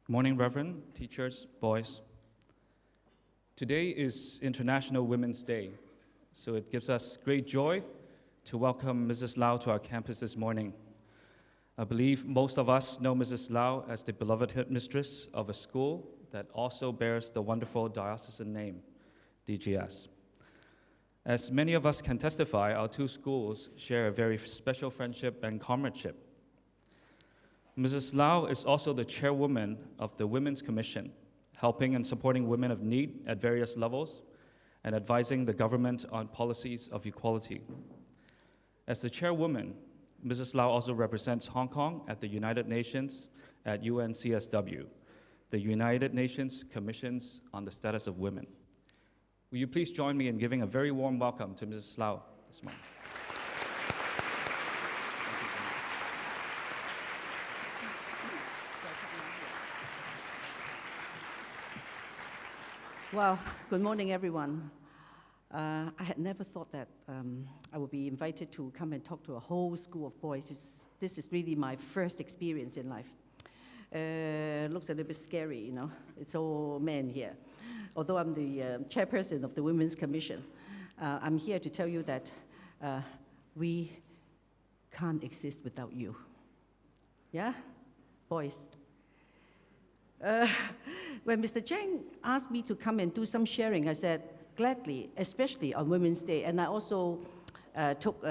Morning, Reverend, teachers, boys. Today is International Women's Day, so it gives us great joy to welcome Mrs. Lau to our campus this morning. I believe most of us know Mrs. Lau as the beloved headmistress of a school that also bears the wonderful diocesan name, DGS. As many of us can testify, our two schools share a very special friendship and comradeship. Mrs. Lau is also the chairwoman of the Women's Commission, helping and supporting women of need at various levels and advising the government on policies of equality. As the chairwoman, Mrs. Lau also represents Hong Kong at the United Nations at UNCSW, the United Nations Commissions on the Status of Women. Will you please join me in giving a very warm welcome to Mrs. Lau this morning? Well, good morning, everyone. I had never thought that I would be invited to come and talk to a whole school of boys. This is really my first experience in life. Looks a little bit scary, you know. It's all men here. Although I'm the chairperson of the Women's Commission, I'm here to tell you that we can't exist without you. Yeah? Boys. When Mr. Cheng asked me to come and do some sharing, I said, gladly, especially on Women's Day. And I also took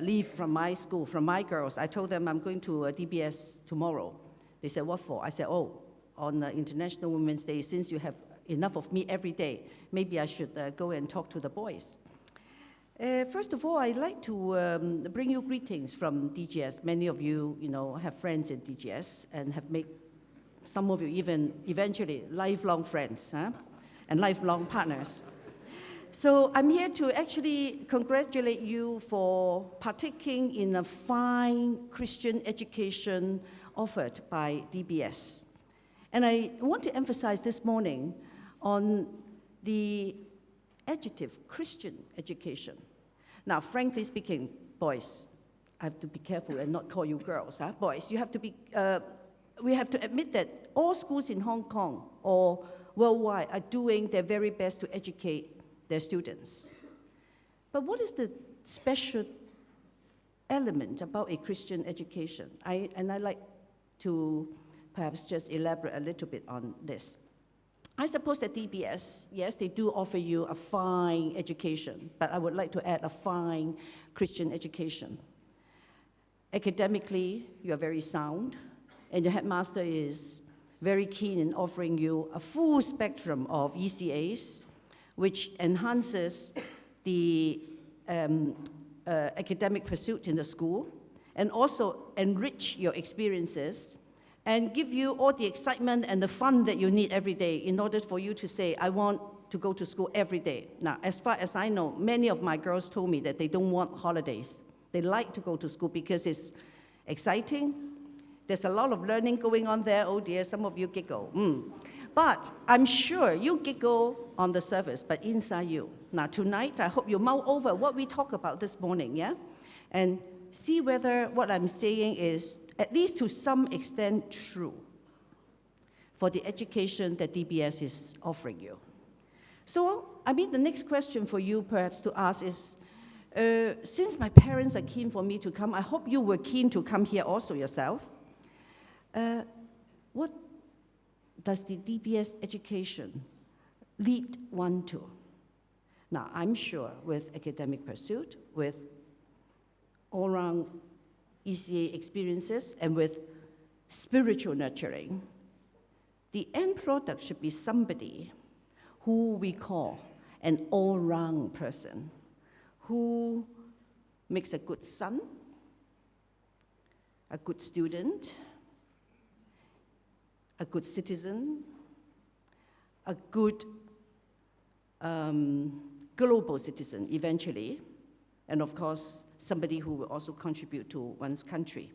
leave from my school, from my girls. I told them I'm going to DBS tomorrow. They said, what for? I said, oh, on International Women's Day, since you have enough of me every day, maybe I should go and talk to the boys. First of all, I'd like to bring you greetings from DGS. Many of you, have friends in DGS and have made some of you even eventually lifelong friends and lifelong partners. So I'm here to actually congratulate you for partaking in a fine Christian education offered by DBS. And I want to emphasize this morning on the adjective Christian education. Now, frankly speaking, boys, I have to be careful and not call you girls. Boys, you have to be we have to admit that all schools in Hong Kong or worldwide are doing their very best to educate their students. But what is the special element about a Christian education? I'd like to perhaps just elaborate a little bit on this. I suppose that DBS, yes, they do offer you a fine education, but I would like to add a fine Christian education. Academically, you are very sound, and your headmaster is very keen in offering you a full spectrum of ECAs, which enhances the academic pursuit in the school, and also enrich your experiences, and give you all the excitement and the fun that you need every day in order for you to say, I want to go to school every day. Now, as far as I know, many of my girls told me that they don't want holidays. They like to go to school because it's exciting. There's a lot of learning going on there. Oh dear, some of you giggle. But I'm sure you giggle on the surface, but inside you. Now tonight, I hope you mull over what we talked about this morning, yeah? And see whether what I'm saying is, at least to some extent, true for the education that DBS is offering you. So, the next question for you perhaps to ask is, since my parents are keen for me to come, I hope you were keen to come here also yourself. What does the DBS education lead one to? Now, I'm sure with academic pursuit, with all-round ECA experiences, and with spiritual nurturing, the end product should be somebody who we call an all-round person, who makes a good son, a good student, a good citizen, a good global citizen eventually, and of course, somebody who will also contribute to one's country.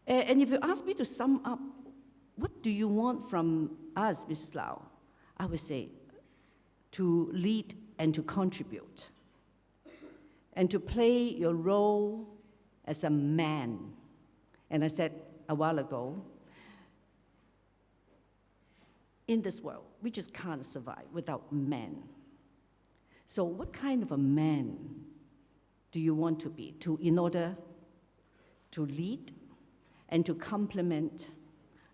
And if you ask me to sum up, what do you want from us, Mrs. Lau? I would say to lead and to contribute, and to play your role as a man. And I said a while ago, in this world, we just can't survive without men. So what kind of a man do you want to be in order to lead and to complement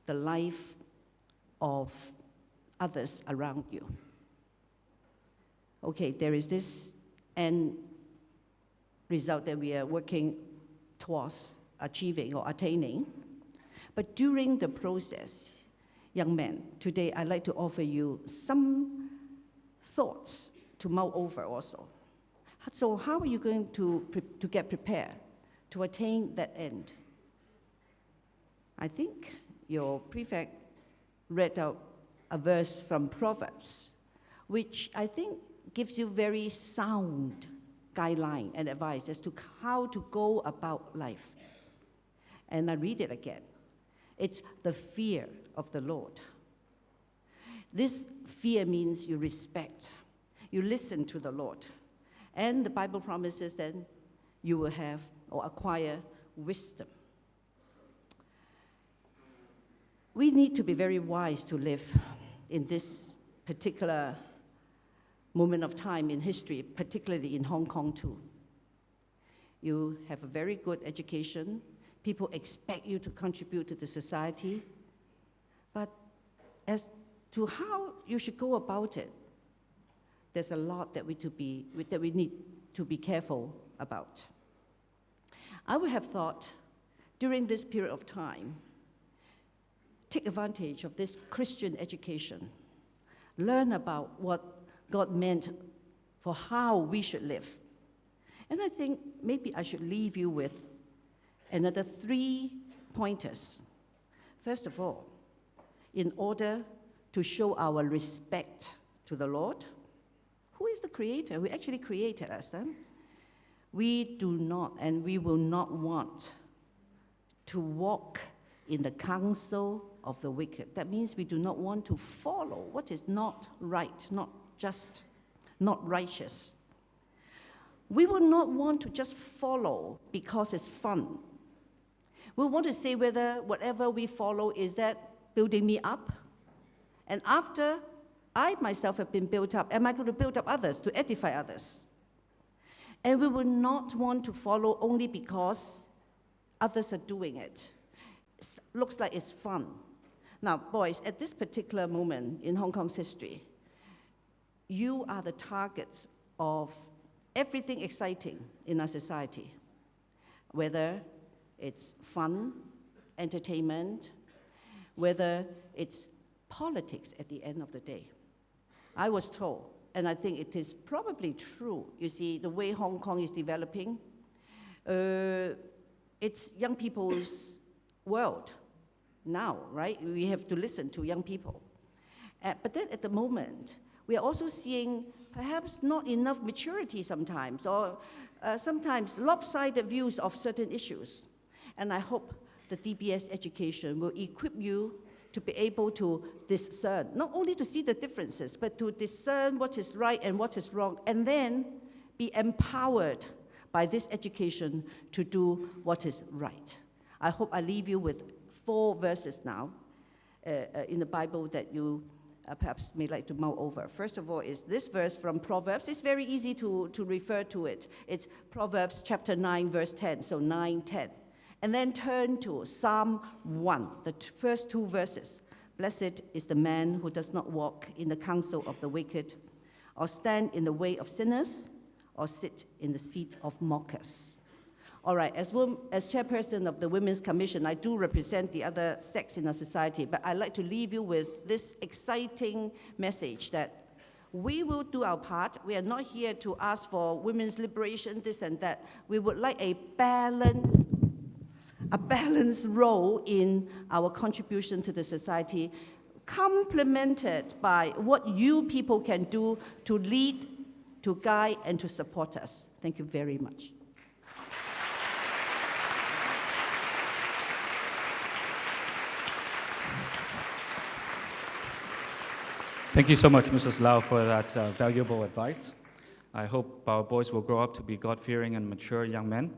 the life of others around you? Okay, there is this end result that we are working towards achieving or attaining. But during the process, young men, today I'd like to offer you some thoughts to mull over also. So how are you going to get prepared to attain that end? I think your prefect read out a verse from Proverbs, which I think gives you very sound guideline and advice as to how to go about life. And I read it again. It's the fear of the Lord. This fear means you respect, you listen to the Lord. And the Bible promises that you will have or acquire wisdom. We need to be very wise to live in this particular moment of time in history, particularly in Hong Kong too. You have a very good education. People expect you to contribute to the society. But as to how you should go about it, there's a lot that we need to be careful about. I would have thought during this period of time, take advantage of this Christian education. Learn about what God meant for how we should live. And I think maybe I should leave you with another 3 pointers. First of all, in order to show our respect to the Lord, who is the Creator, who actually created us, we do not and we will not want to walk in the counsel of the wicked. That means we do not want to follow what is not right, not just, not righteous. We will not want to just follow because it's fun. We want to say whether whatever we follow, is that building me up? And after I myself have been built up, am I going to build up others, to edify others? And we will not want to follow only because others are doing it. It looks like it's fun. Now, boys, at this particular moment in Hong Kong's history, you are the targets of everything exciting in our society, whether it's fun, entertainment, whether it's politics at the end of the day. I was told, and I think it is probably true, you see, the way Hong Kong is developing, it's young people's world now, right? We have to listen to young people. But then at the moment, we are also seeing perhaps not enough maturity sometimes, or sometimes lopsided views of certain issues. And I hope the DBS education will equip you to be able to discern, not only to see the differences, but to discern what is right and what is wrong, and then be empowered by this education to do what is right. I hope I leave you with 4 verses now in the Bible that you perhaps may like to mull over. First of all is this verse from Proverbs. It's very easy to refer to it. It's Proverbs chapter 9, verse 10, so 9:10. And then turn to Psalm 1, the first 2 verses. Blessed is the man who does not walk in the counsel of the wicked, or stand in the way of sinners, or sit in the seat of mockers. All right, as chairperson of the Women's Commission, I do represent the other sex in our society, but I'd like to leave you with this exciting message that we will do our part. We are not here to ask for women's liberation, this and that. We would like a balanced role in our contribution to the society, complemented by what you people can do to lead, to guide, and to support us. Thank you very much. Thank you so much, Mrs. Lau, for that valuable advice. I hope our boys will grow up to be God-fearing and mature young men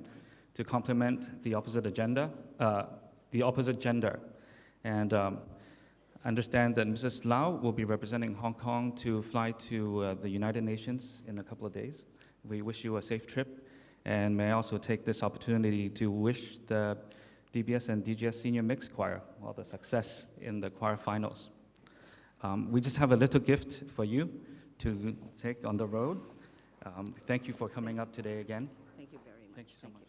to complement the opposite gender. And I understand that Mrs. Lau will be representing Hong Kong to fly to the United Nations in a couple of days. We wish you a safe trip, and may I also take this opportunity to wish the DBS and DGS Senior Mixed Choir all the success in the choir finals. We just have a little gift for you to take on the road. Thank you for coming up today again. Thank you very much. Thank you so much.